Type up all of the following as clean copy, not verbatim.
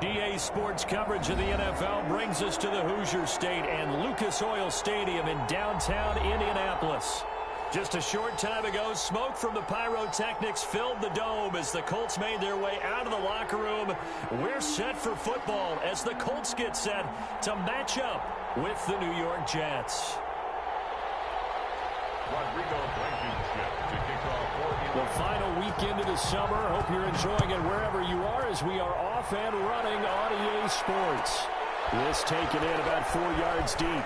EA Sports coverage of the NFL brings us to the Hoosier State and Lucas Oil Stadium in downtown Indianapolis. Just a short time ago, smoke from the pyrotechnics filled the dome as the Colts made their way out of the locker room. We're set for football as the Colts get set to match up with the New York Jets. The final weekend of the summer. Hope you're enjoying it wherever you are as we are off and running on EA Sports. This taken in about 4 yards deep.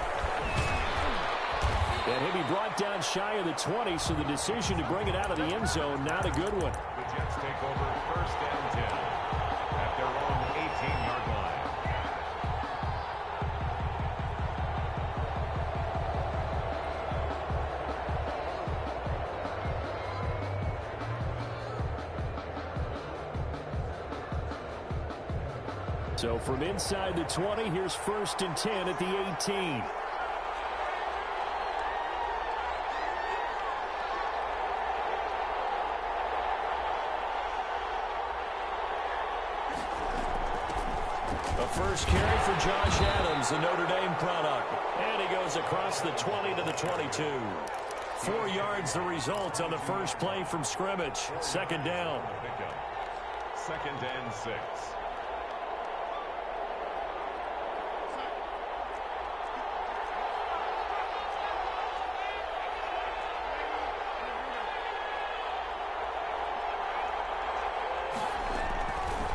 And he'll be brought down shy of the 20, so the decision to bring it out of the end zone, not a good one. The Jets take over first down 10 at their own 18-yard line. So from inside the 20, here's first and 10 at the 18. A first carry for Josh Adams, the Notre Dame product. And he goes across the 20 to the 22. 4 yards the result on the first play from scrimmage. Second down. Second and 6.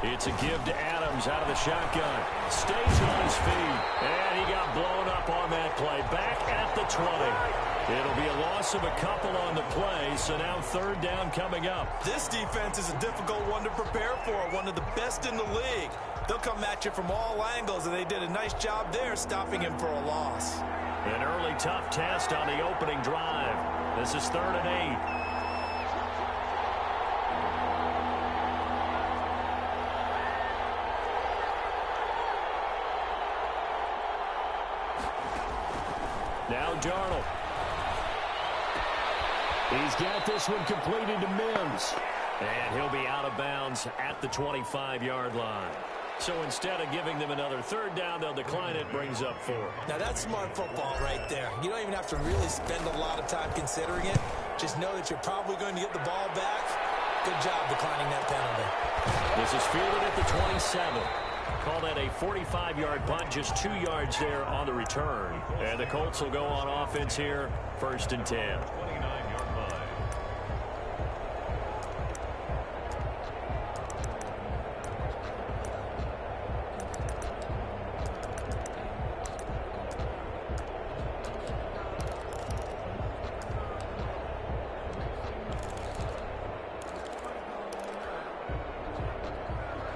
It's a give to Adams out of the shotgun. Stays on his feet. And he got blown up on that play. Back at the 20. It'll be a loss of a couple on the play. So now third down coming up. This defense is a difficult one to prepare for. One of the best in the league. They'll come at you from all angles, and they did a nice job there stopping him for a loss. An early tough test on the opening drive. This is 3rd and 8. Now Darnold. He's got this one completed to Mims. And he'll be out of bounds at the 25-yard line. So instead of giving them another third down, they'll decline it, brings up 4. Now that's smart football right there. You don't even have to really spend a lot of time considering it. Just know that you're probably going to get the ball back. Good job declining that penalty. This is fielded at the 27. Call that a 45-yard punt, just 2 yards there on the return. And the Colts will go on offense here, first and 10. 29-yard line.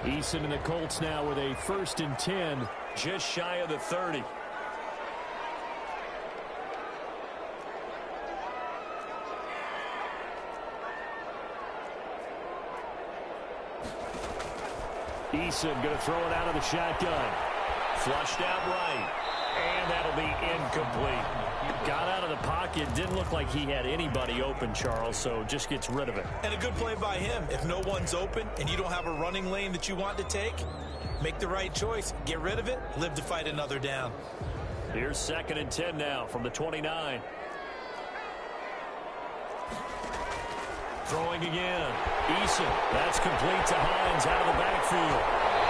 Eason and the Colts now with a first and 10, just shy of the 30. Eason going to throw it out of the shotgun. Flushed out right. And that'll be incomplete. Got out of the pocket. Didn't look like he had anybody open, Charles, so just gets rid of it. And a good play by him. If no one's open and you don't have a running lane that you want to take, make the right choice. Get rid of it. Live to fight another down. Here's 2nd and 10 now from the 29. Throwing again. Eason. That's complete to Hines out of the backfield.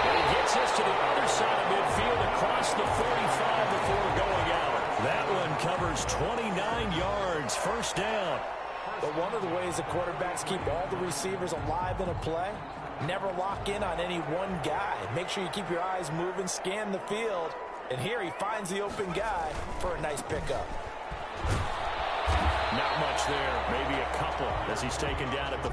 And he gets us to the other side of midfield across the 45 before going out. That one covers 29 yards. First down. But one of the ways the quarterbacks keep all the receivers alive in a play, never lock in on any one guy. Make sure you keep your eyes moving, scan the field. And here he finds the open guy for a nice pickup. Not much there. Maybe a couple as he's taken down at the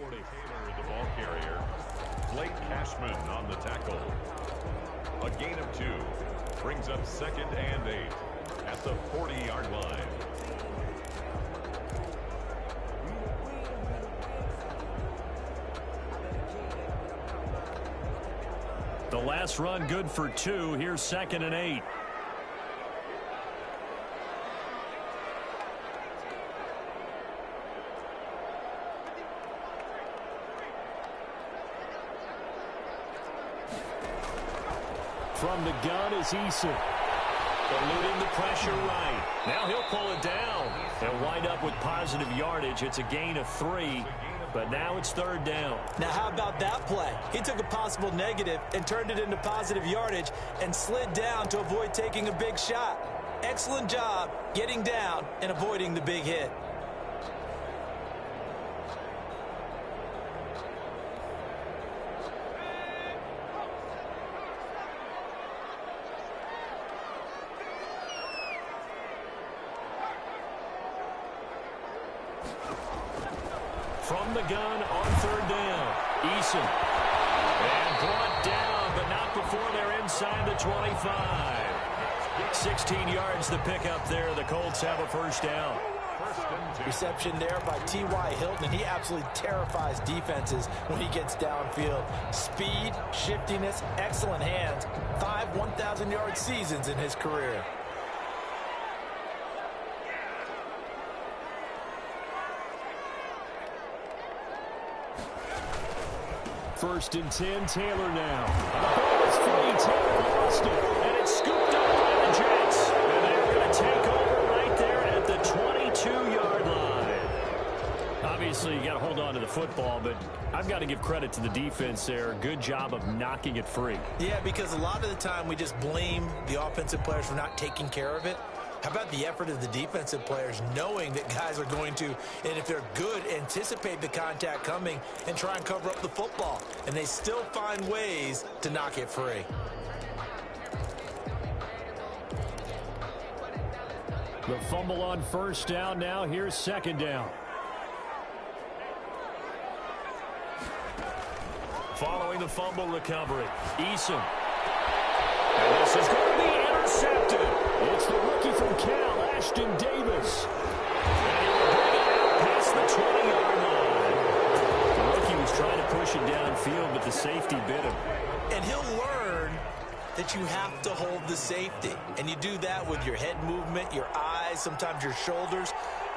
40. Taylor, the ball carrier. Blake Cashman on the tackle. A gain of 2 brings up 2nd and 8 at the 40-yard line. The last run good for 2. Here's 2nd and 8. From the gun is Eason. Eluding the pressure right. Now he'll pull it down. They'll wind up with positive yardage. It's a gain of 3, but now it's 3rd down. Now how about that play? He took a possible negative and turned it into positive yardage and slid down to avoid taking a big shot. Excellent job getting down and avoiding the big hit. From the gun on 3rd down. Eason. And brought down, but not before they're inside the 25. 16 yards to pick up there. The Colts have a 1st down. Reception there by T.Y. Hilton, and he absolutely terrifies defenses when he gets downfield. Speed, shiftiness, excellent hands. 5 1,000-yard seasons in his career. First and 10, Taylor now. The ball is free. Taylor lost it, and it's scooped up by the Jets. And they're going to take over right there at the 22-yard line. Obviously, you got to hold on to the football, but I've got to give credit to the defense there. Good job of knocking it free. Yeah, because a lot of the time we just blame the offensive players for not taking care of it. How about the effort of the defensive players knowing that guys are going to, and if they're good, anticipate the contact coming and try and cover up the football. And they still find ways to knock it free. The fumble on 1st down now. Here's 2nd down. Following the fumble recovery, Eason. And this is going to be intercepted. It's the rookie from Cal, Ashton Davis. And he will bring it out past the 20-yard line. The rookie was trying to push it downfield, but the safety bit him. And he'll learn that you have to hold the safety. And you do that with your head movement, your eyes, sometimes your shoulders.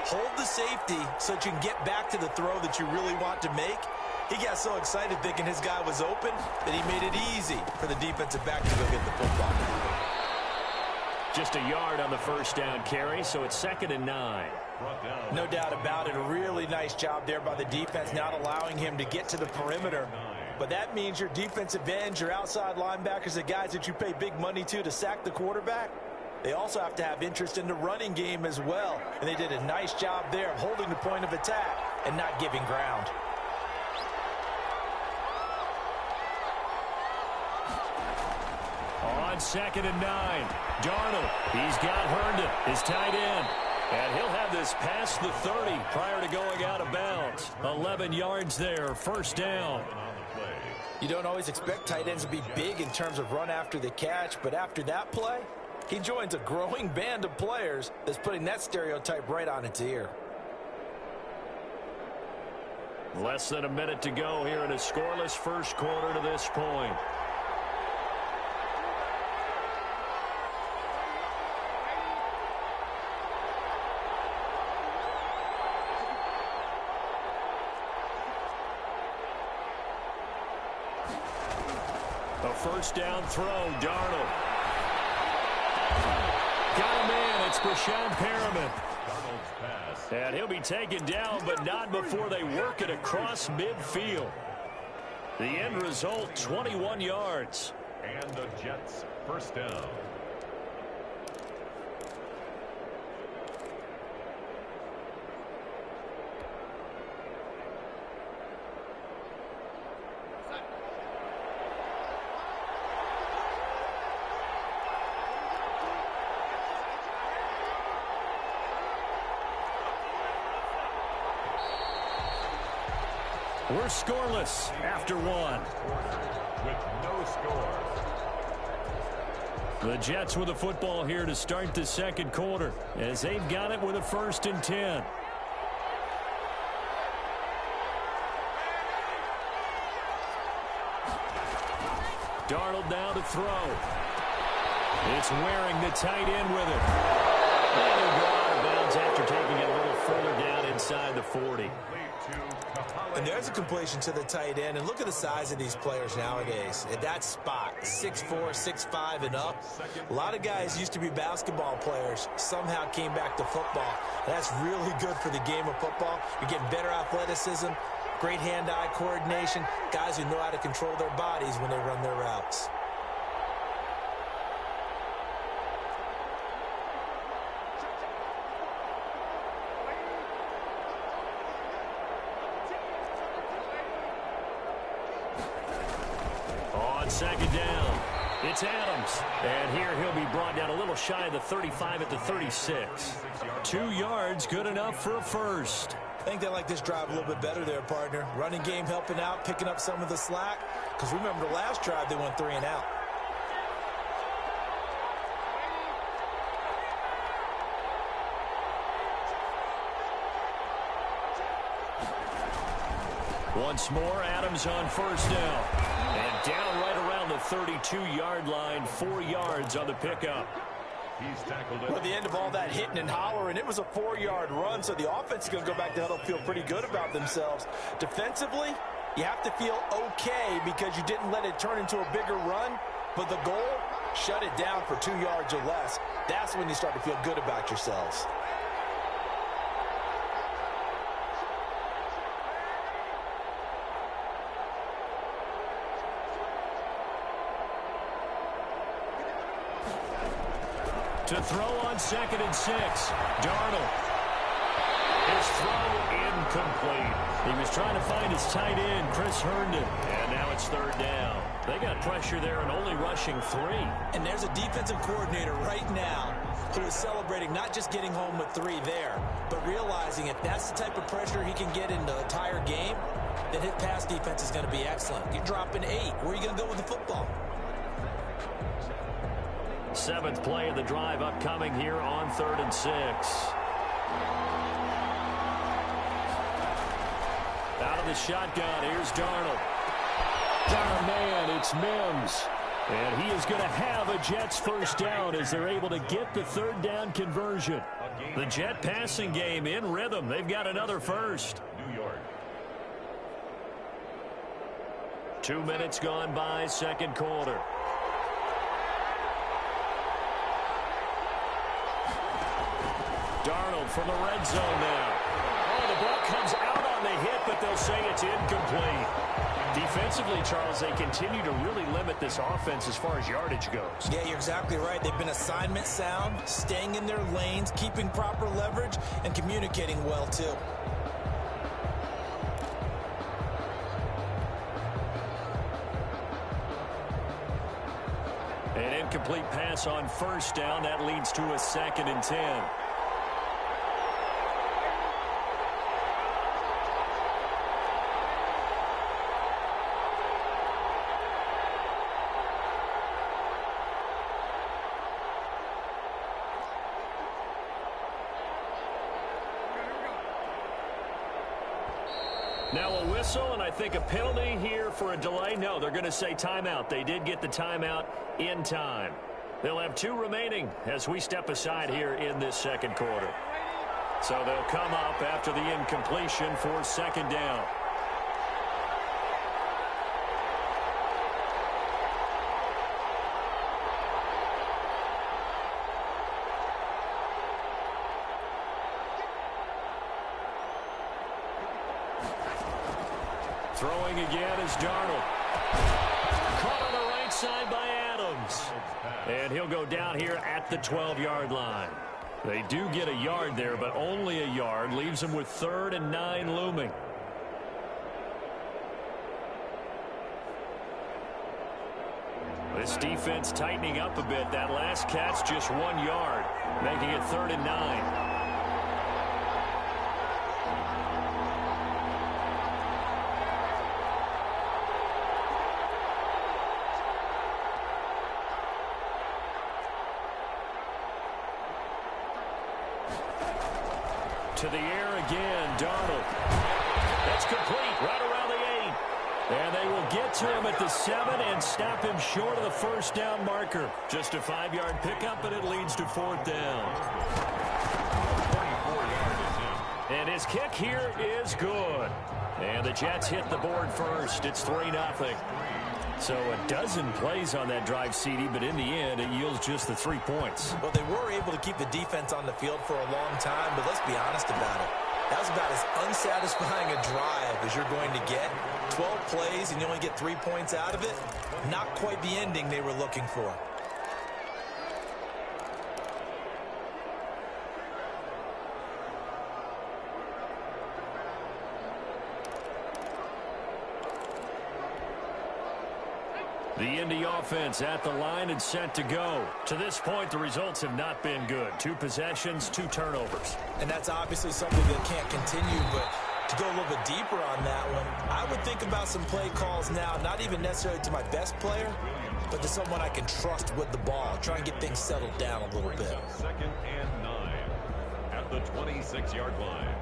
Hold the safety so that you can get back to the throw that you really want to make. He got so excited thinking his guy was open that he made it easy for the defensive back to go get the football. Just a yard on the 1st down carry, so it's 2nd and 9. No doubt about it. A really nice job there by the defense, not allowing him to get to the perimeter. But that means your defensive ends, your outside linebackers, the guys that you pay big money to sack the quarterback, they also have to have interest in the running game as well. And they did a nice job there of holding the point of attack and not giving ground. On 2nd and 9, Darnold, he's got Herndon, his tight end. And he'll have this past the 30 prior to going out of bounds. 11 yards there, 1st down. You don't always expect tight ends to be big in terms of run after the catch, but after that play, he joins a growing band of players that's putting that stereotype right on its ear. Less than a minute to go here in a scoreless 1st quarter to this point. A 1st down throw, Darnold. Got him in, it's Brashad Perriman. And he'll be taken down, but not before they work it across midfield. The end result, 21 yards. And the Jets' 1st down. We're scoreless after one. With no score. The Jets with the football here to start the second quarter as they've got it with a 1st and 10. Darnold now to throw. It's wearing the tight end with it. And he'll go out of bounds after taking it a little further down inside the 40. And there's a completion to the tight end. And look at the size of these players nowadays. At that spot, 6'4", 6'5", and up. A lot of guys used to be basketball players, somehow came back to football. And that's really good for the game of football. You're getting better athleticism, great hand-eye coordination, guys who know how to control their bodies when they run their routes. Second down. It's Adams. And here he'll be brought down a little shy of the 35 at the 36. 2 yards, good enough for a first. I think they like this drive a little bit better there, partner. Running game helping out, picking up some of the slack. Because remember the last drive, they went 3 and out. Once more, Adams on 1st down. And down right around the 32-yard line, 4 yards on the pickup. He's tackled it. Well, at the end of all that hitting and hollering, it was a 4-yard run, so the offense is going to go back to huddle, feel pretty good about themselves. Defensively, you have to feel okay because you didn't let it turn into a bigger run, but the goal, shut it down for 2 yards or less. That's when you start to feel good about yourselves. To throw on 2nd and 6. Darnold. His throw incomplete. He was trying to find his tight end, Chris Herndon. And now it's 3rd down. They got pressure there and only rushing 3. And there's a defensive coordinator right now who is celebrating not just getting home with 3 there, but realizing if that's the type of pressure he can get in the entire game, then his pass defense is going to be excellent. You're dropping 8. Where are you going to go with the football? 7th play of the drive upcoming here on 3rd and 6. Out of the shotgun, here's Darnold. Got a man, it's Mims. And he is going to have a Jets 1st down as they're able to get the 3rd down conversion. The Jet passing game in rhythm. They've got another first. New York. 2 minutes gone by, second quarter. Darnold from the red zone now. Oh, the ball comes out on the hit, but they'll say it's incomplete. Defensively, Charles, they continue to really limit this offense as far as yardage goes. Yeah, you're exactly right. They've been assignment sound, staying in their lanes, keeping proper leverage, and communicating well, too. An incomplete pass on 1st down. That leads to a 2nd and 10. Now a whistle, and I think a penalty here for a delay. No, they're going to say timeout. They did get the timeout in time. They'll have 2 remaining as we step aside here in this second quarter. So they'll come up after the incompletion for 2nd down. Throwing again is Darnold. Caught on the right side by Adams. And he'll go down here at the 12-yard line. They do get a yard there, but only a yard. Leaves them with 3rd and 9 looming. This defense tightening up a bit. That last catch just 1 yard, making it 3rd and 9. To the air again, Darnold. That's complete right around the 8. And they will get to him at the 7 and stop him short of the first down marker. Just a 5-yard pickup, and it leads to 4th down. And his kick here is good. And the Jets hit the board first. It's 3-0. So a dozen plays on that drive, CD, but in the end, it yields just the 3 points. Well, they were able to keep the defense on the field for a long time, but let's be honest about it. That was about as unsatisfying a drive as you're going to get. 12 plays and you only get 3 points out of it. Not quite the ending they were looking for. The Indy offense at the line and set to go. To this point, the results have not been good. 2 possessions, 2 turnovers. And that's obviously something that can't continue, but to go a little bit deeper on that one, I would think about some play calls now, not even necessarily to my best player, but to someone I can trust with the ball. Try and get things settled down a little bit. 2nd and 9 at the 26-yard line.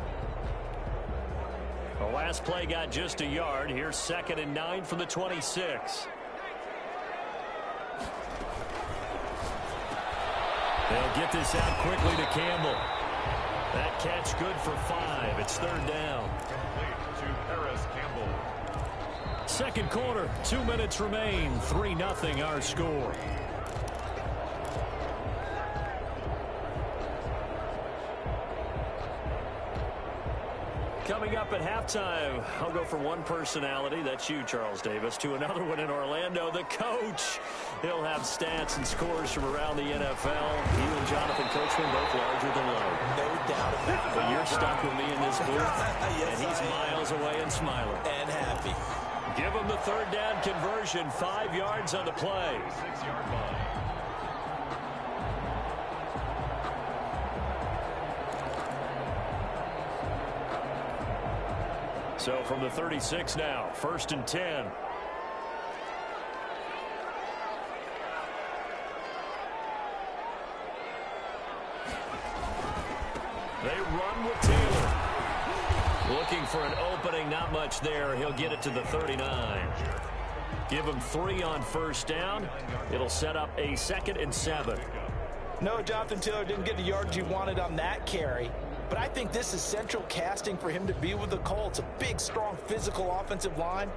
The last play got just a yard. Here's 2nd and 9 from the 26. They'll get this out quickly to Campbell. That catch good for 5. It's 3rd down. Complete to Paris Campbell. Second quarter, 2 minutes remain. 3-0 our score. Coming up at halftime, I'll go from one personality, that's you, Charles Davis, to another one in Orlando, the coach. He'll have stats and scores from around the NFL. You and Jonathan Coachman both larger than life. No doubt about it. But you're stuck with me in this booth, Yes, and he's miles away and smiling. And happy. Give him the 3rd down conversion, 5 yards on the play. 6-yard line. So from the 36 now, 1st and 10. They run with Taylor. Looking for an opening, not much there. He'll get it to the 39. Give him 3 on 1st down. It'll set up a 2nd and 7. No, Jonathan Taylor didn't get the yards he wanted on that carry. But I think this is central casting for him to be with the Colts. A big, strong, physical offensive line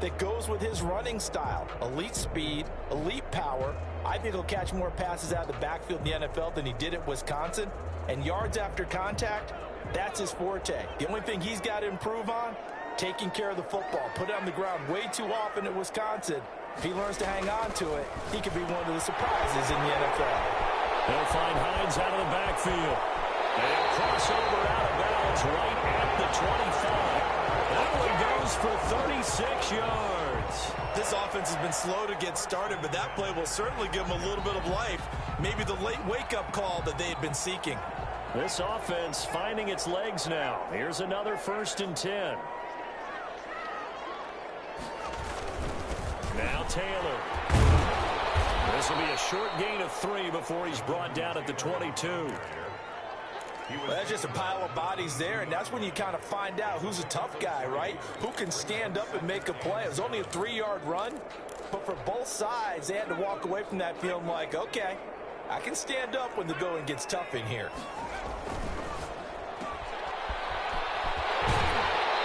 that goes with his running style. Elite speed, elite power. I think he'll catch more passes out of the backfield in the NFL than he did at Wisconsin. And yards after contact, that's his forte. The only thing he's got to improve on, taking care of the football. Put it on the ground way too often at Wisconsin. If he learns to hang on to it, he could be one of the surprises in the NFL. They'll find Hines out of the backfield. And crossover out of bounds right at the 25. That one goes for 36 yards. This offense has been slow to get started, but that play will certainly give them a little bit of life. Maybe the late wake-up call that they had been seeking. This offense finding its legs now. Here's another 1st and 10. Now Taylor. This will be a short gain of 3 before he's brought down at the 22. Well, that's just a pile of bodies there, and that's when you kind of find out who's a tough guy, right? Who can stand up and make a play. It was only a 3-yard run, but for both sides, they had to walk away from that feeling like, okay, I can stand up when the going gets tough in here.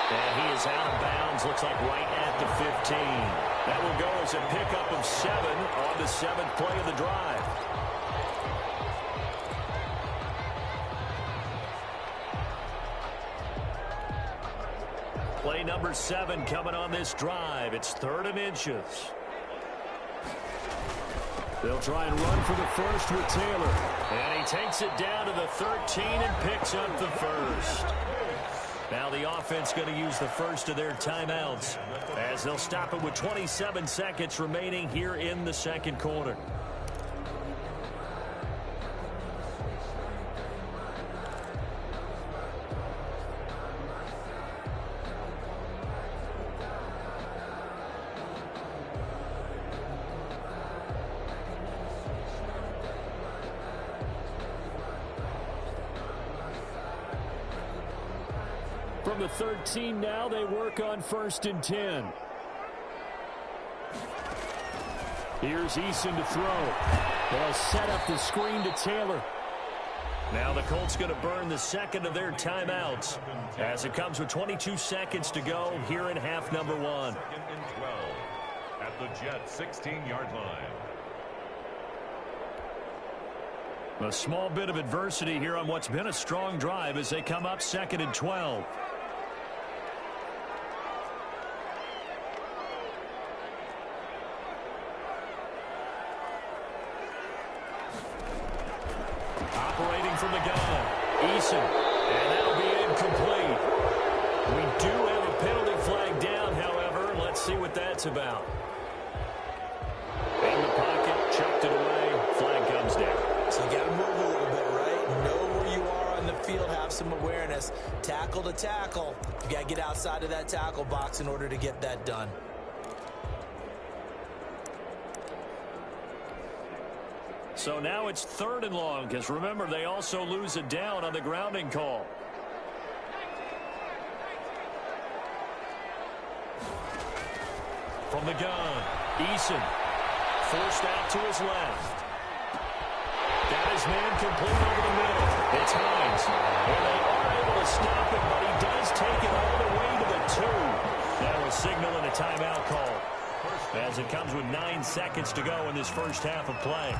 And he is out of bounds, looks like right at the 15. That will go as a pickup of 7 on the 7th play of the drive. Play number 7 coming on this drive. It's 3rd and inches. They'll try and run for the first with Taylor. And he takes it down to the 13 and picks up the first. Now the offense going to use the first of their timeouts as they'll stop it with 27 seconds remaining here in the second quarter. from the 13 now. They work on 1st and 10. Here's Eason to throw. They'll set up the screen to Taylor. Now the Colts going to burn the second of their timeouts as it comes with 22 seconds to go here in half number 1. 2nd and 12 at the Jets' 16-yard line. A small bit of adversity here on what's been a strong drive as they come up 2nd and 12. Operating from the gun, Eason, and that'll be incomplete. We do have a penalty flag down, however. Let's see what that's about. In the pocket, chucked it away, flag comes down. So you got to move a little bit, right? Know where you are on the field, have some awareness. Tackle to tackle. You got to get outside of that tackle box in order to get that done. So now it's 3rd and long, because remember, they also lose a down on the grounding call. From the gun, Eason, forced out to his left. Got his man complete over the middle. It's Hines. And they are able to stop him, but he does take it all the way to the 2. That was signaling a timeout call as it comes with 9 seconds to go in this first half of play.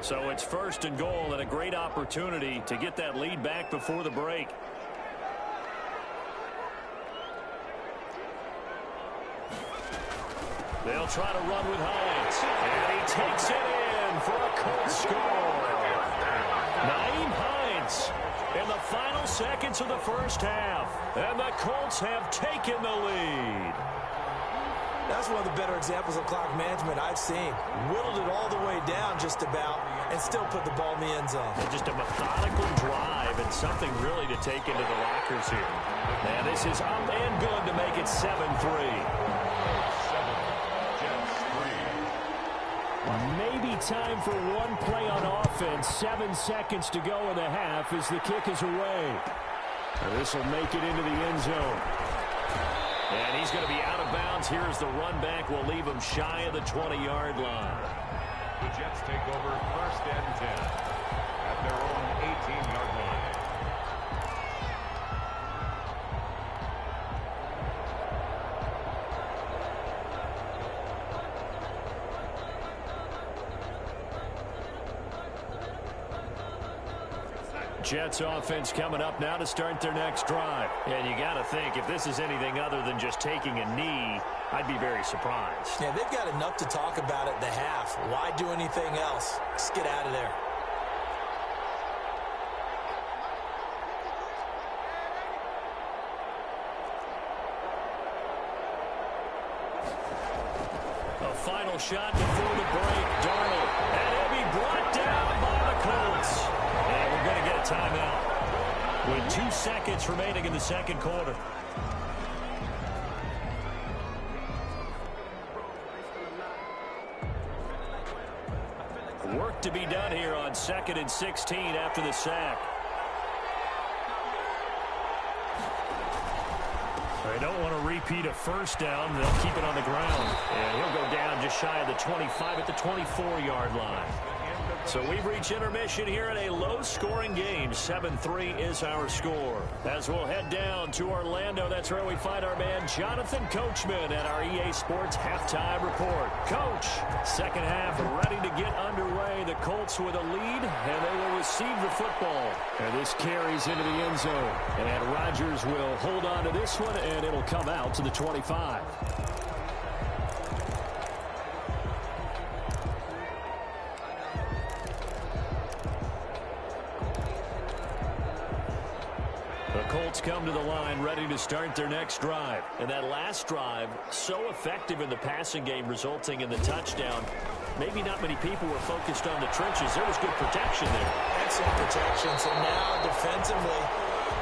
So it's 1st and goal and a great opportunity to get that lead back before the break. They'll try to run with Hines. And he takes it in for a Colts score. Nyheim Hines in the final seconds of the first half. And the Colts have taken the lead. That's one of the better examples of clock management I've seen. Whittled it all the way down just about and still put the ball in the end zone. And just a methodical drive and something really to take into the lockers here. And this is up and good to make it 7-3. Maybe time for one play on offense. 7 seconds to go in the half as the kick is away. This will make it into the end zone. And he's going to be out of bounds. Here's the run back. Will leave him shy of the 20-yard line. The Jets take over 1st and 10 at their own 18-yard line. Jets offense coming up now to start their next drive. And you got to think, if this is anything other than just taking a knee, I'd be very surprised. Yeah, they've got enough to talk about at the half. Why do anything else? Just get out of there. A final shot before the break. Darnold. And he'll be brought down by the Colts. And we're going to get a timeout with 2 seconds remaining in the second quarter. Work to be done here on 2nd and 16 after the sack. They don't want to repeat a first down. They'll keep it on the ground. And he'll go down just shy of the 25 at the 24-yard line. So we've reached intermission here in a low-scoring game. 7-3 is our score. As we'll head down to Orlando, that's where we find our man Jonathan Coachman at our EA Sports Halftime Report. Coach, second half ready to get underway. The Colts with a lead, and they will receive the football. And this carries into the end zone. And Rodgers will hold on to this one, and it'll come out to the 25. Colts come to the line ready to start their next drive. And that last drive, so effective in the passing game, resulting in the touchdown. Maybe not many people were focused on the trenches. There was good protection there. Excellent protection. So now defensively,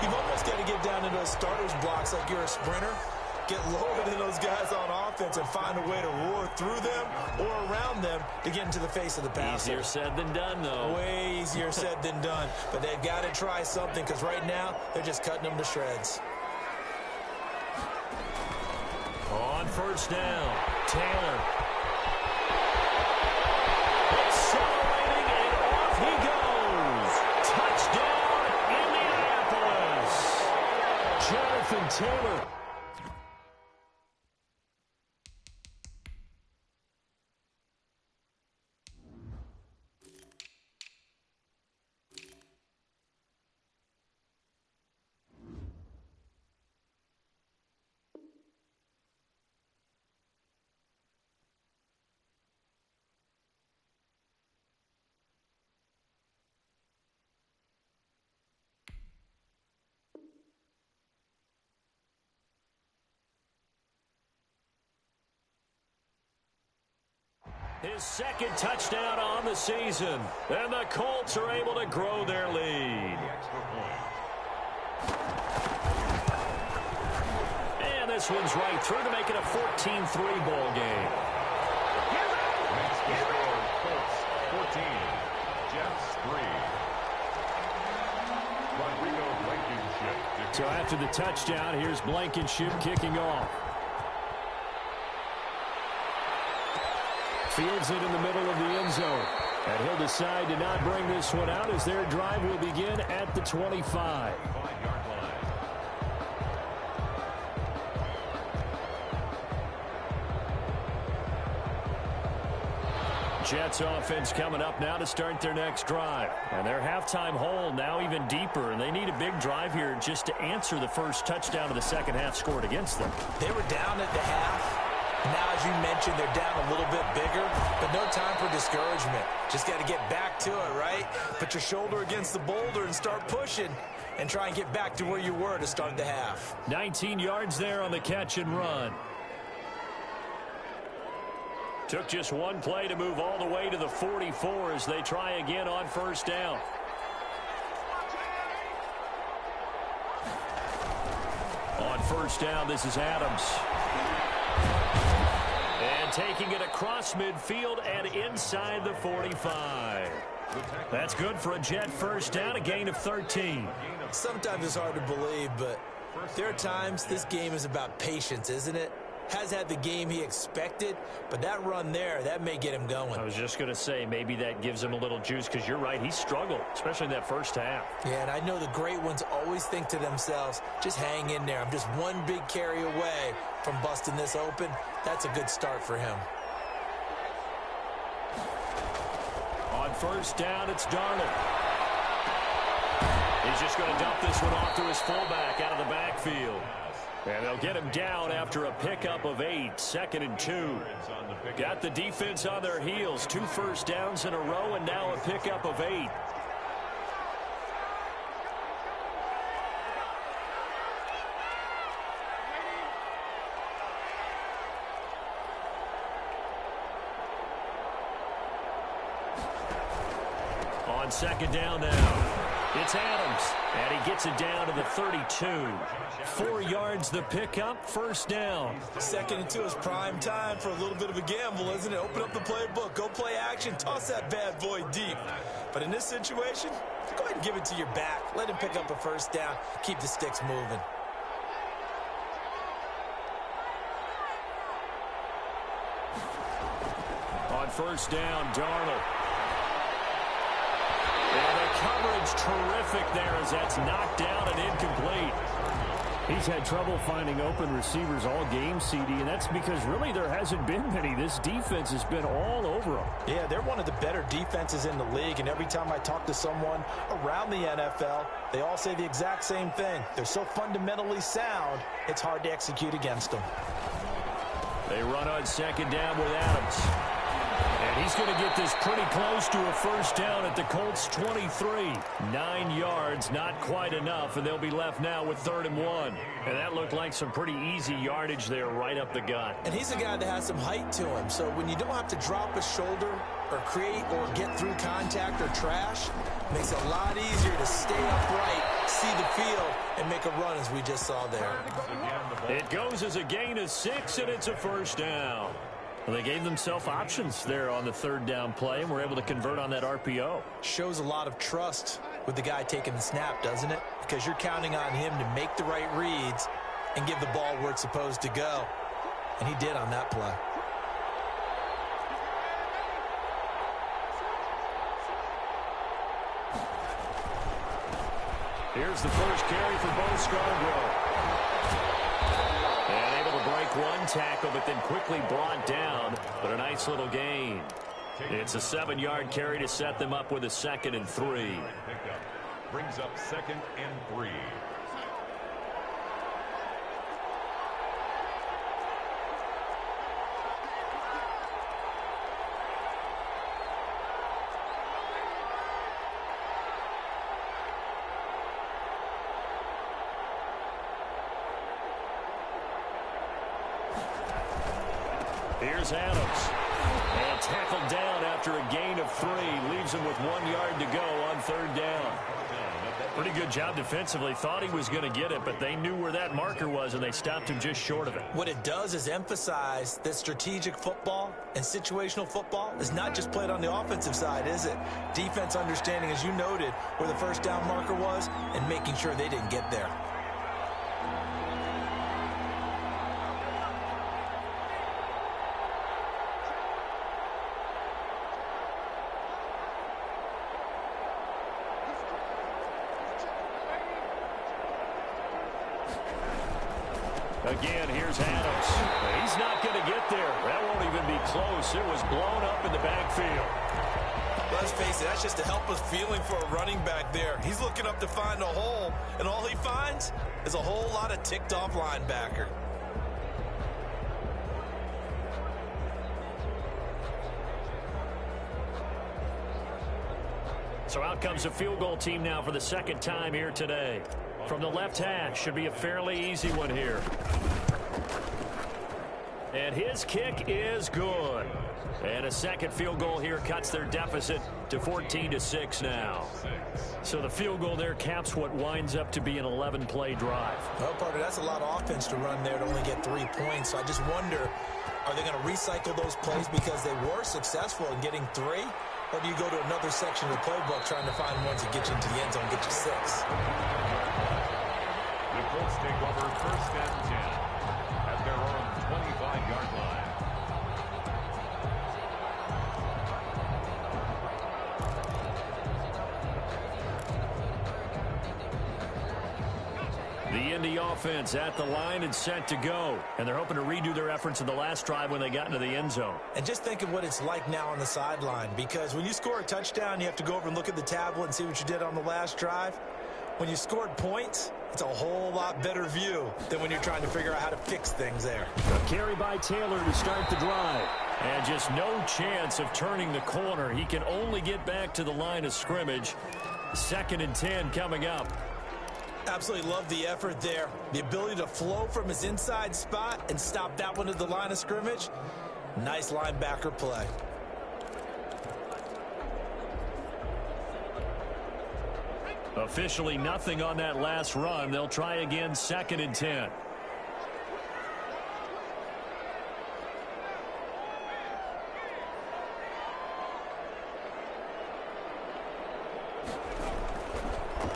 you've almost got to get down into those starters blocks like you're a sprinter. get lower than those guys on offense and find a way to roar through them or around them to get into the face of the passer. Easier said than done, though. Way easier said than done. But they've got to try something because right now they're just cutting them to shreds. On first down, Taylor. Accelerating, and off he goes. Touchdown, Indianapolis. Jonathan Taylor. His second touchdown on the season. And the Colts are able to grow their lead. And this one's right through to make it a 14-3 ball game. Makes the score Colts 14, Jets 3. Rodrigo Blankenship. So after the touchdown, here's Blankenship kicking off. Fields it in the middle of the end zone. And he'll decide to not bring this one out as their drive will begin at the 25. Jets offense coming up now to start their next drive. And their halftime hole now even deeper. And they need a big drive here just to answer the first touchdown of the second half scored against them. They were down at the half. Now, as you mentioned, they're down a little bit bigger, but no time for discouragement. Just got to get back to it, right? Put your shoulder against the boulder and start pushing and try and get back to where you were to start the half. 19 yards there on the catch and run. Took just one play to move all the way to the 44 as they try again on first down. On first down, this is Adams. And taking it across midfield and inside the 45. That's good for a Jet first down, a gain of 13. Sometimes it's hard to believe, but there are times this game is about patience, isn't it? Has had the game he expected, but that run there, that may get him going. I was just going to say, maybe that gives him a little juice, because you're right, he struggled, especially in that first half. Yeah, and I know the great ones always think to themselves, just hang in there. I'm just one big carry away from busting this open. That's a good start for him. On first down, it's Darnold. He's just going to dump this one off to his fullback out of the backfield. And they'll get him down after a pickup of 8, 2nd and 2. Got the defense on their heels, 2 first downs in a row, and now a pickup of 8. On second down now. It's Adams, and he gets it down to the 32. 4 yards the pickup, first down. 2nd and 2 is prime time for a little bit of a gamble, isn't it? Open up the playbook, go play action, toss that bad boy deep. But in this situation, go ahead and give it to your back. Let him pick up a first down, keep the sticks moving. On first down, Darnold. And the coverage terrific there as that's knocked down and incomplete. He's had trouble finding open receivers all game, CD, and that's because really there hasn't been many. This defense has been all over them. Yeah, they're one of the better defenses in the league, and every time I talk to someone around the NFL, they all say the exact same thing. They're so fundamentally sound, it's hard to execute against them. They run on second down with Adams. And he's going to get this pretty close to a first down at the Colts 23. 9 yards, not quite enough, and they'll be left now with 3rd and 1. And that looked like some pretty easy yardage there right up the gut. And he's a guy that has some height to him, so when you don't have to drop a shoulder or create or get through contact or trash, it makes it a lot easier to stay upright, see the field and make a run as we just saw there. It goes as a gain of 6, and it's a first down. Well, they gave themselves options there on the third down play, and were able to convert on that RPO. Shows a lot of trust with the guy taking the snap, doesn't it? Because you're counting on him to make the right reads and give the ball where it's supposed to go. And he did on that play. Here's the first carry for Bo Scarborough. And able to break one tackle, but then quickly brought down. But a nice little gain. It's a 7-yard carry to set them up with a 2nd and 3. Brings up 2nd and 3. Here's Adams. And tackled down after a gain of 3. Leaves him with 1 yard to go on third down. Pretty good job defensively. Thought he was going to get it, but they knew where that marker was, and they stopped him just short of it. What it does is emphasize that strategic football and situational football is not just played on the offensive side, is it? Defense understanding, as you noted, where the first down marker was and making sure they didn't get there. Again, here's Adams. He's not going to get there. That won't even be close. It was blown up in the backfield. Let's face it, that's just a helpless feeling for a running back there. He's looking up to find a hole, and all he finds is a whole lot of ticked-off linebacker. So out comes a field goal team now for the 2nd time here today. From the left hash, should be a fairly easy one here. And his kick is good. And a 2nd field goal here cuts their deficit to 14-6 now. So the field goal there caps what winds up to be an 11-play drive. Well, partner, that's a lot of offense to run there to only get 3 points. So I just wonder, are they going to recycle those plays because they were successful in getting 3? Or do you go to another section of the playbook trying to find ones that get you into the end zone, get you 6? The Colts take over 1st and 10 at their own 25-yard line. The Indy offense at the line and set to go. And they're hoping to redo their efforts in the last drive when they got into the end zone. And just think of what it's like now on the sideline, because when you score a touchdown, you have to go over and look at the tablet and see what you did on the last drive. When you scored points, it's a whole lot better view than when you're trying to figure out how to fix things there. A carry by Taylor to start the drive. And just no chance of turning the corner. He can only get back to the line of scrimmage. 2nd and 10 coming up. Absolutely love the effort there. The ability to flow from his inside spot and stop that one at the line of scrimmage. Nice linebacker play. Officially nothing on that last run. They'll try again 2nd and 10.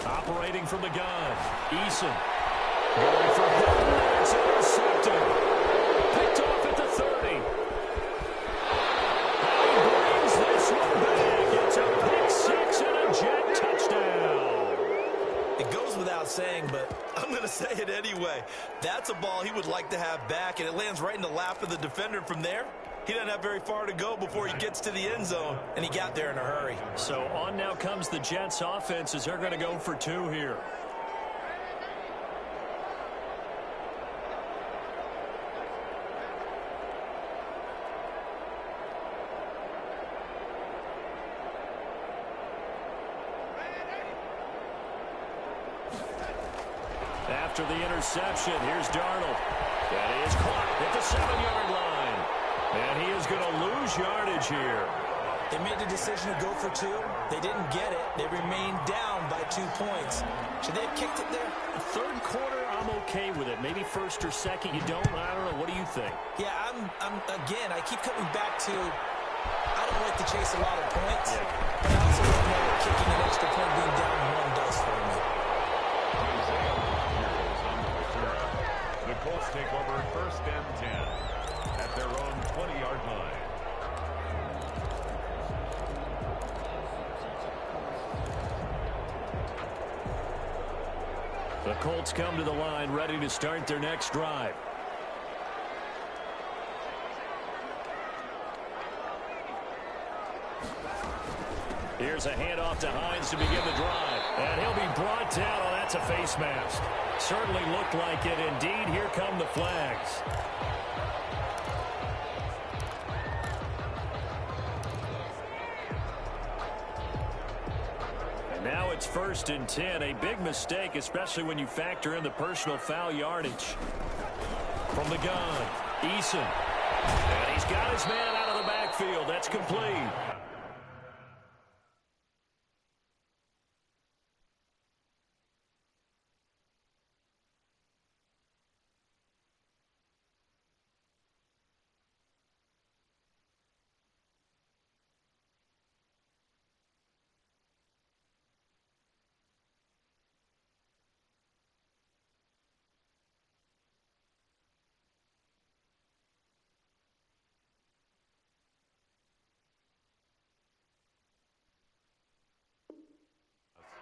Operating from the gun, Eason. Going for him. It's intercepted. Picked off at the 30. And he brings this one back. It's a pick 6 and a jet touchdown. It goes without saying, but I'm going to say it anyway. That's a ball he would like to have back, and it lands right in the lap of the defender from there. He doesn't have very far to go before he gets to the end zone, and he got there in a hurry. So on now comes the Jets offense as they're going to go for 2 here. After the interception, here's Darnold. That is caught at the 7-yard line. And he is going to lose yardage here. They made the decision to go for 2. They didn't get it. They remained down by 2 points. Should they have kicked it there? Third quarter, I'm okay with it. Maybe first or second, you don't. I don't know. What do you think? Yeah, again, I keep coming back to, I don't like to chase a lot of points. Yeah. But I also don't know what kicking an extra point being down 1 does for me. The Colts take over first and 10 at their own 20-yard line. The Colts come to the line ready to start their next drive. Here's a handoff to Hines to begin the drive. And he'll be brought down. Oh, that's a face mask. Certainly looked like it. Indeed, here come the flags. And now it's first and 10. A big mistake, especially when you factor in the personal foul yardage. From the gun, Eason. And he's got his man out of the backfield. That's complete.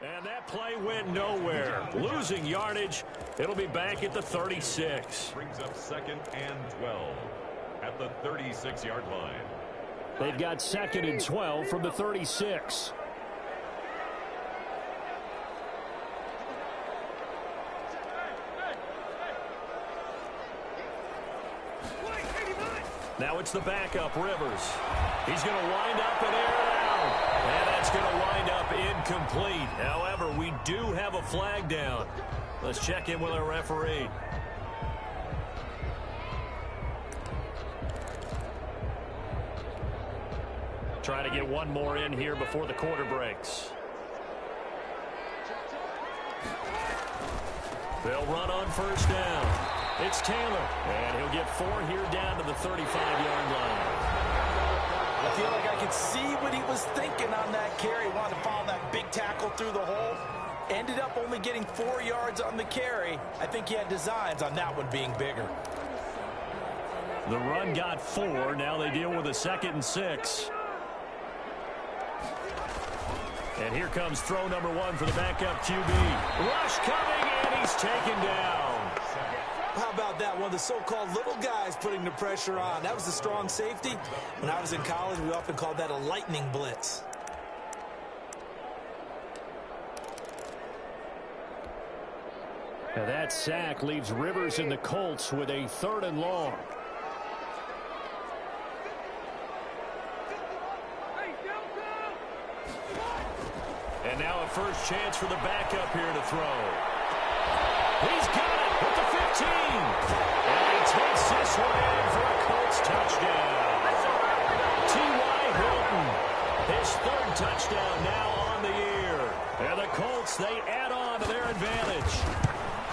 And that play went nowhere. Losing yardage. It'll be back at the 36. Brings up second and 12 at the 36-yard line. They've got second and 12 from the 36. Now it's the backup, Rivers. He's going to wind up and air it out. And that's going to wind up incomplete. However, we do have a flag down. Let's check in with our referee. Trying to get one more in here before the quarter breaks. They'll run on first down. It's Taylor, and he'll get 4 here down to the 35-yard line. I feel like I could see what he was thinking on that carry. Wanted to follow that big tackle through the hole. Ended up only getting 4 yards on the carry. I think he had designs on that one being bigger. The run got 4. Now they deal with a 2nd and 6. And here comes throw number 1 for the backup QB. Rush coming, and he's taken down. How about that? One of the so-called little guys putting the pressure on. That was a strong safety. When I was in college, we often called that a lightning blitz. Now that sack leaves Rivers and the Colts with a 3rd and long. And now a first chance for the backup here to throw. He's got it with the 15. And he takes this one in for a Colts touchdown. T.Y. Hilton, his 3rd touchdown now on the year. And the Colts, they add on to their advantage.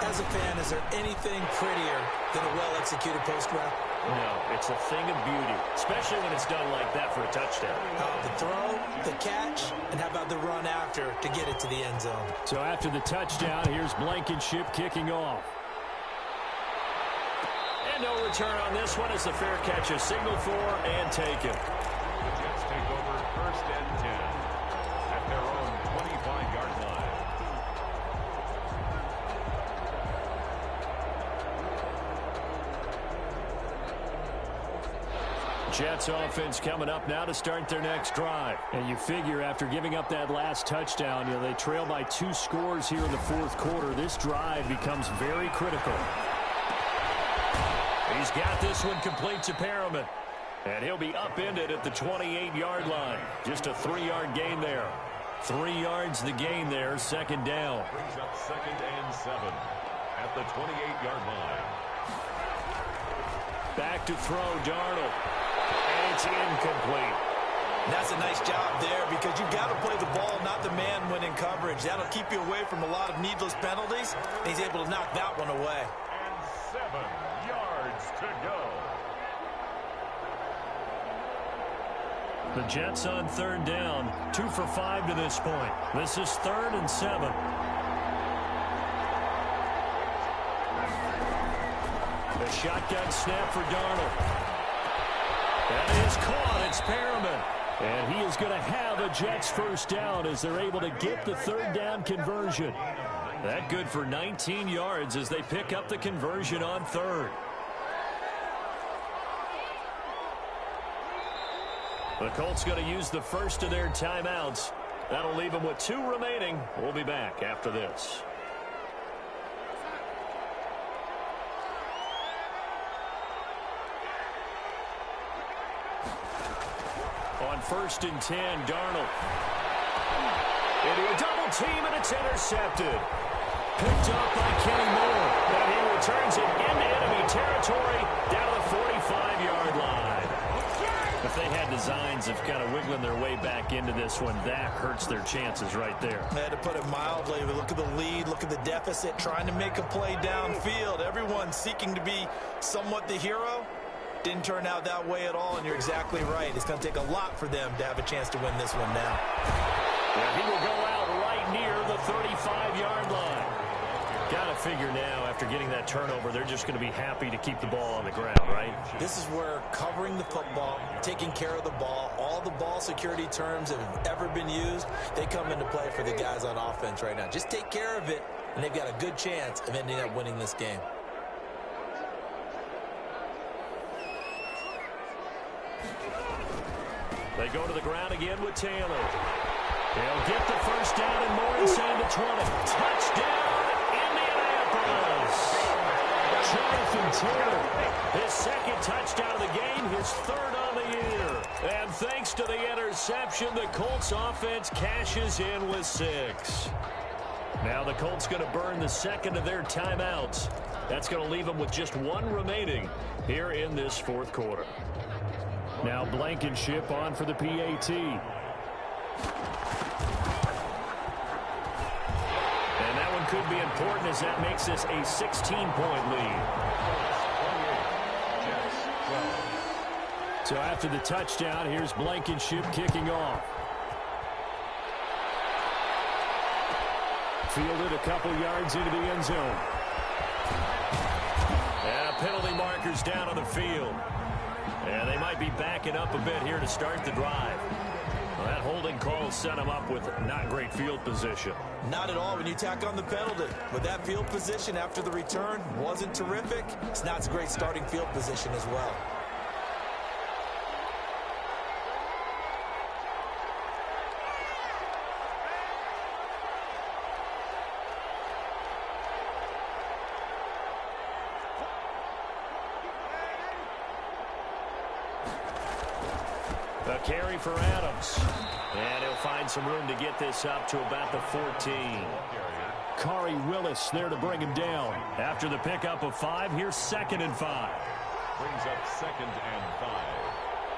As a fan, is there anything prettier than a well-executed post route? No, it's a thing of beauty, especially when it's done like that for a touchdown. The throw, the catch, and how about the run after to get it to the end zone? So after the touchdown, here's Blankenship kicking off. And no return on this one as the fair catch is signaled for and taken. The Jets take over first and 10 at their own 25-yard line. Jets offense coming up now to start their next drive. And you figure after giving up that last touchdown, they trail by 2 scores here in the 4th quarter. This drive becomes very critical. He's got this one complete to Perriman. And he'll be upended at the 28-yard line. Just a 3-yard gain there. 3 yards the gain there, 2nd down. Brings up 2nd and 7 at the 28-yard line. Back to throw, Darnold. And it's incomplete. And that's a nice job there because you've got to play the ball, not the man when in coverage. That'll keep you away from a lot of needless penalties. And he's able to knock that one away. And 7 yards to go. The Jets on third down, 2 for 5 to this point. This is 3rd and 7. The shotgun snap for Darnold. That is caught. It's Perriman. And he is going to have a Jets first down as they're able to get the third down conversion. That good for 19 yards as they pick up the conversion on third. The Colts going to use the first of their timeouts. That'll leave them with 2 remaining. We'll be back after this. On 1st and 10, Darnold. Into a double team, and it's intercepted. Picked up by Kenny Moore. And he returns it into enemy territory down to the 45-yard line. If they had designs of kind of wiggling their way back into this one, that hurts their chances right there. I had to put it mildly, but look at the lead, look at the deficit, trying to make a play downfield. Everyone seeking to be somewhat the hero. Didn't turn out that way at all, and you're exactly right. It's going to take a lot for them to have a chance to win this one now. Yeah, he will go out right near the 35-yard line. Got to figure now, after getting that turnover, they're just going to be happy to keep the ball on the ground, right? This is where covering the football, taking care of the ball, all the ball security terms that have ever been used, they come into play for the guys on offense right now. Just take care of it, and they've got a good chance of ending up winning this game. They go to the ground again with Taylor. They'll get the first down and more inside the 20. Touchdown, Indianapolis! Jonathan Taylor, his 2nd touchdown of the game, his 3rd on the year. And thanks to the interception, the Colts offense cashes in with 6. Now the Colts going to burn the 2nd of their timeouts. That's going to leave them with just 1 remaining here in this 4th quarter. Now Blankenship on for the PAT. And that one could be important as that makes this a 16-point lead. So after the touchdown, here's Blankenship kicking off. Fielded a couple yards into the end zone. And penalty markers down on the field. And they might be backing up a bit here to start the drive. Well, that holding call set them up with not great field position. Not at all when you tack on the penalty. But that field position after the return wasn't terrific. It's not a great starting field position as well. A carry for Adams. And he'll find some room to get this up to about the 14. Khari Willis there to bring him down. After the pickup of 5, here's 2nd and 5. Brings up 2nd and 5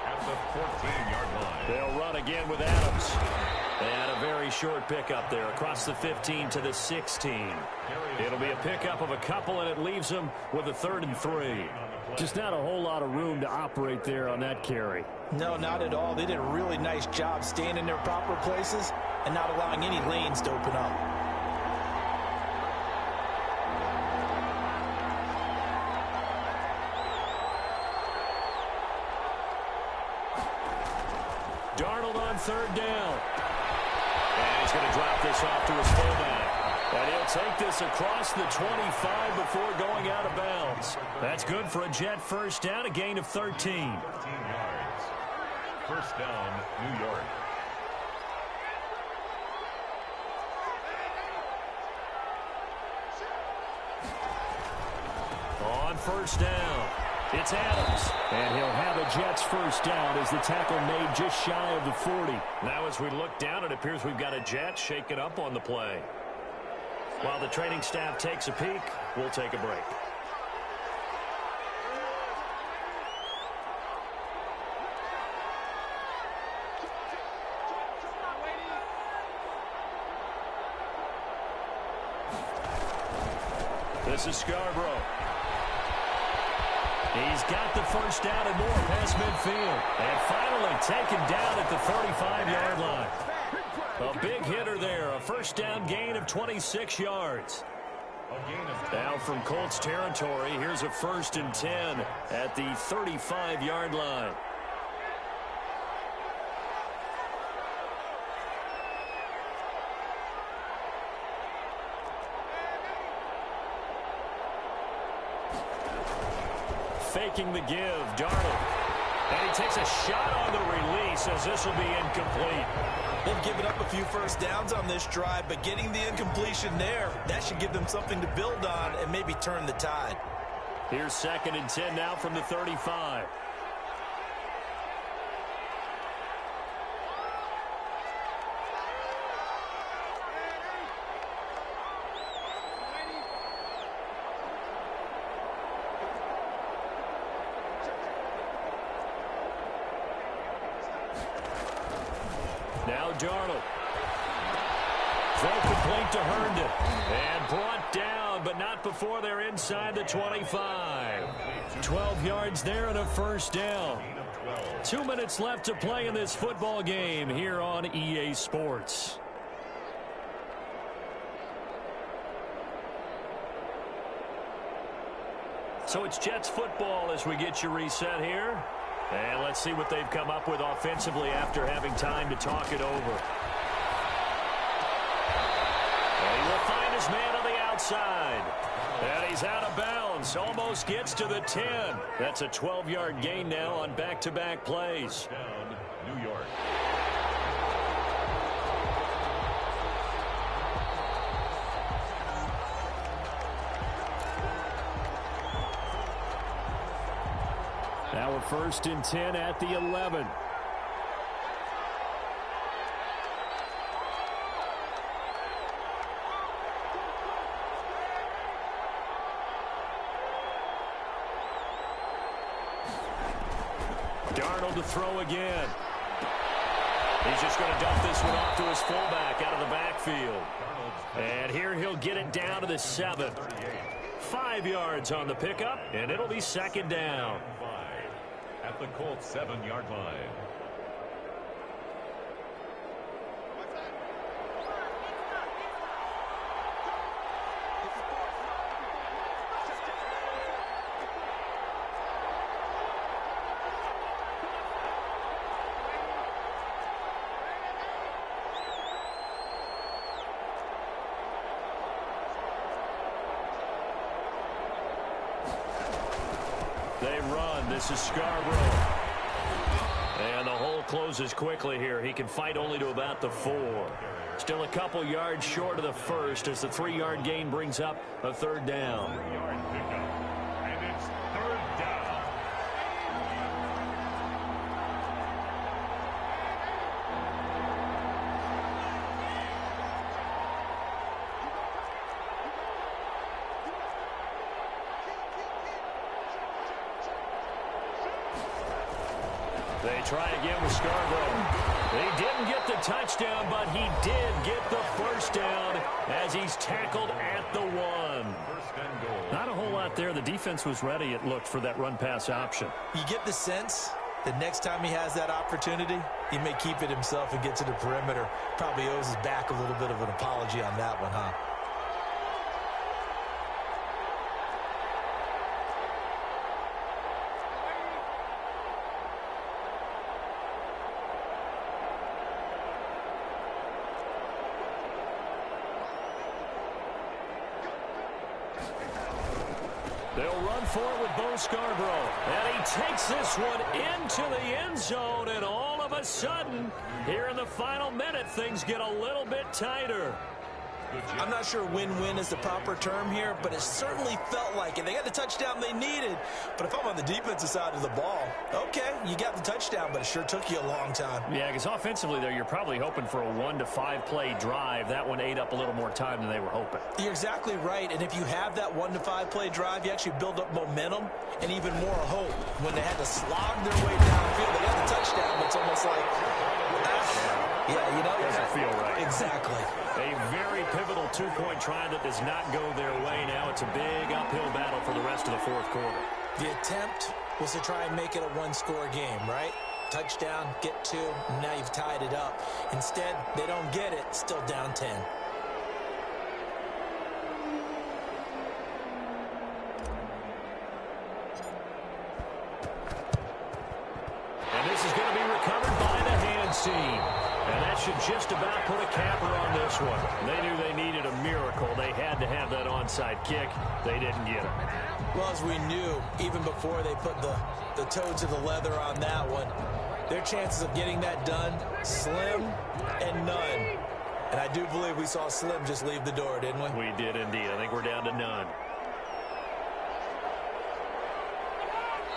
at the 14-yard line. They'll run again with Adams. And a very short pickup there across the 15 to the 16. It'll be a pickup of a couple, and it leaves them with a 3rd and 3. Just not a whole lot of room to operate there on that carry. No, not at all. They did a really nice job staying in their proper places and not allowing any lanes to open up. Darnold on 3rd down. And he's going to drop this off to his fullback. And he'll take this across the 25 before going out of bounds. That's good for a Jet first down, a gain of 13. 13 yards. First down, New York. On 1st down, it's Adams. And he'll have a Jets first down as the tackle made just shy of the 40. Now as we look down, it appears we've got a Jet shaken up on the play. While the training staff takes a peek, we'll take a break. This is Scarborough. He's got the first down and more past midfield. And finally taken down at the 35-yard line. A big hitter there. A first down gain of 26 yards. Now from Colts territory, here's a 1st and 10 at the 35-yard line. Faking the give, Darnold. And he takes a shot on the release as this will be incomplete. They've given up a few first downs on this drive, but getting the incompletion there, that should give them something to build on and maybe turn the tide. Here's 2nd and 10 now from the 35. Now Darnold. Throw complete to Herndon. And brought down, but not before they're inside the 25. 12 yards there and a first down. 2 minutes left to play in this football game here on EA Sports. So it's Jets football as we get you reset here. And let's see what they've come up with offensively after having time to talk it over. And he will find his man on the outside. And he's out of bounds. Almost gets to the 10. That's a 12-yard gain now on back-to-back plays. Down, New York. Now we're 1st and 10 at the 11. Darnold to throw again. He's just going to dump this one off to his fullback out of the backfield. And here he'll get it down to the 7. 5 yards on the pickup, and it'll be 2nd down. At the Colts 7-yard line. They run. This is Scarborough. And the hole closes quickly here. He can fight only to about the 4. Still a couple yards short of the first as the 3-yard gain brings up a 3rd down. 3-yard pickup. And it's 3rd down. They try again with Scarborough. He didn't get the touchdown, but he did get the first down as he's tackled at the 1. First and goal. Not a whole lot there. The defense was ready, it looked, for that run-pass option. You get the sense that next time he has that opportunity, he may keep it himself and get to the perimeter. Probably owes his back a little bit of an apology on that one, huh? They'll run for it with Bo Scarborough. And he takes this one into the end zone. And all of a sudden, here in the final minute, things get a little bit tighter. I'm not sure win-win is the proper term here, but it certainly felt like it. They got the touchdown they needed. But if I'm on the defensive side of the ball, okay, you got the touchdown, but it sure took you a long time. Yeah, because offensively there, you're probably hoping for a 1 to 5 play drive. That one ate up a little more time than they were hoping. You're exactly right. And if you have that 1 to 5 play drive, you actually build up momentum and even more hope. When they had to slog their way downfield, they got the touchdown, but it's almost like, Yeah, you know. Doesn't feel right. Exactly. A very pivotal two-point try that does not go their way now. It's a big uphill battle for the rest of the fourth quarter. The attempt was to try and make it a one-score game, right? Touchdown, get 2, and now you've tied it up. Instead, they don't get it, still down 10. And this is going to be recovered by the hands team. And that should just about put a capper on this one. They knew they needed a miracle. They had to have that onside kick. They didn't get it. Well, as we knew, even before they put the toe to the leather on that one, their chances of getting that done, slim and none. And I do believe we saw Slim just leave the door, didn't we? We did indeed. I think we're down to none.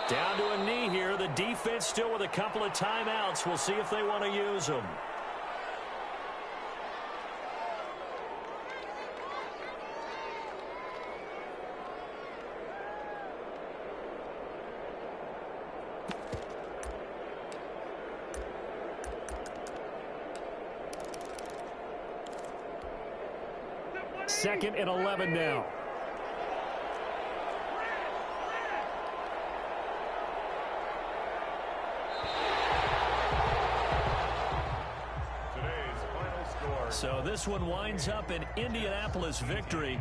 Down to a knee here. The defense still with a couple of timeouts. We'll see if they want to use them. Second and 11 now. So this one winds up an Indianapolis victory.